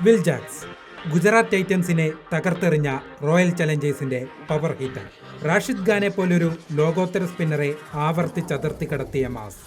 Will Jacks Gujarat ടൈറ്റൻസിനെ തകർത്തെറിഞ്ഞ Royal ചലഞ്ചേഴ്സിന്റെ പവർ ഹിറ്റർ. റാഷിദ് ഖാനെ പോലൊരു ലോകോത്തര സ്പിന്നറെ ആവർത്തിച്ചതിർത്തി കടത്തിയ മാസ്.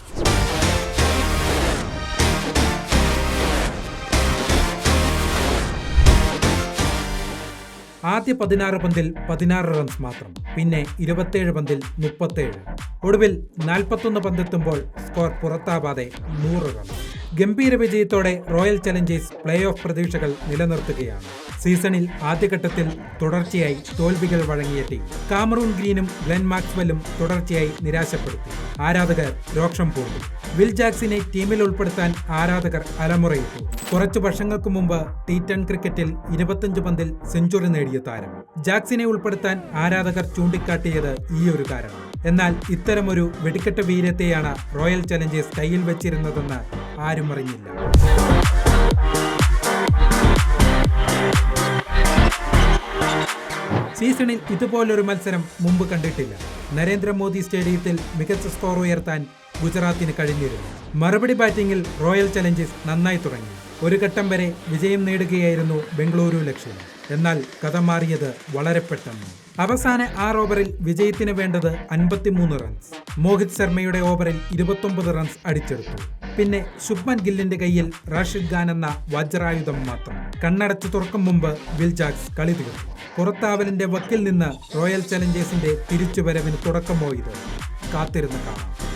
ആദ്യ 16 പന്തിൽ 16 റൺസ് മാത്രം, പിന്നെ 27 പന്തിൽ 37. ഒടുവിൽ 41 പന്തെത്തുമ്പോൾ സ്കോർ പുറത്താവാതെ 100 റൺസ്. ഗംഭീര വിജയത്തോടെ റോയൽ ചലഞ്ചേഴ്സ് പ്ലേ ഓഫ് പ്രതീക്ഷകൾ നിലനിർത്തുകയാണ്. സീസണിൽ ആദ്യഘട്ടത്തിൽ തുടർച്ചയായി തോൽവികൾ വഴങ്ങിയ ടീം. കാമറൂൺ ഗ്രീനും ഗ്ലെൻ മാക്സ്വെല്ലും തുടർച്ചയായി നിരാശപ്പെടുത്തി. ആരാധകർ രോക്ഷം പൂണ്ടു. വിൽ ജാക്സിനെ ടീമിൽ ഉൾപ്പെടുത്താൻ ആരാധകർ അലമുറയിട്ടു. കുറച്ചു വർഷങ്ങൾക്ക് മുമ്പ് T10 ക്രിക്കറ്റിൽ 25 പന്തിൽ സെഞ്ചുറി നേടിയ താരം. ജാക്സിനെ ഉൾപ്പെടുത്താൻ ആരാധകർ ചൂണ്ടിക്കാട്ടിയത് ഈയൊരു കാരണം. എന്നാൽ ഇത്തരമൊരു വെടിക്കെട്ട വീര്യത്തെയാണ് റോയൽ ചലഞ്ചേഴ്സ് കയ്യിൽ വെച്ചിരുന്നതെന്ന് ആരും അറിഞ്ഞില്ല. സീസണിൽ ഇതുപോലൊരു മത്സരം മുമ്പ് കണ്ടിട്ടില്ല. നരേന്ദ്രമോദി സ്റ്റേഡിയത്തിൽ മികച്ച സ്കോർ ഉയർത്താൻ ഗുജറാത്തിന് കഴിഞ്ഞിരുന്നു. മറുപടി ബാറ്റിംഗിൽ റോയൽ ചലഞ്ചേഴ്സ് നന്നായി തുടങ്ങി. ഒരു ഘട്ടം വരെ വിജയം നേടുകയായിരുന്നു ബംഗളൂരു ലക്ഷ്യം. എന്നാൽ കഥ മാറിയത് വളരെ പെട്ടെന്ന്. അവസാന 6 ഓവറിൽ വിജയത്തിന് വേണ്ടത് 53 റൺസ്. മോഹിത് ശർമ്മയുടെ ഓവറിൽ 29 റൺസ് അടിച്ചെടുത്തു. പിന്നെ ശുഭ്മാൻ ഗില്ലിന്റെ കയ്യിൽ റാഷിദ് ഖാൻ എന്ന വജ്രായുധം മാത്രം. കണ്ണടച്ചു തുറക്കും മുമ്പ് വിൽ ജാക്സ് കളി തീർന്നു. പുറത്താവലിന്റെ വക്കിൽ നിന്ന് റോയൽ ചലഞ്ചേഴ്സിന്റെ തിരിച്ചുവരവിന് തുടക്കമോ ഇത് കാത്തിരുന്ന് കാണാം.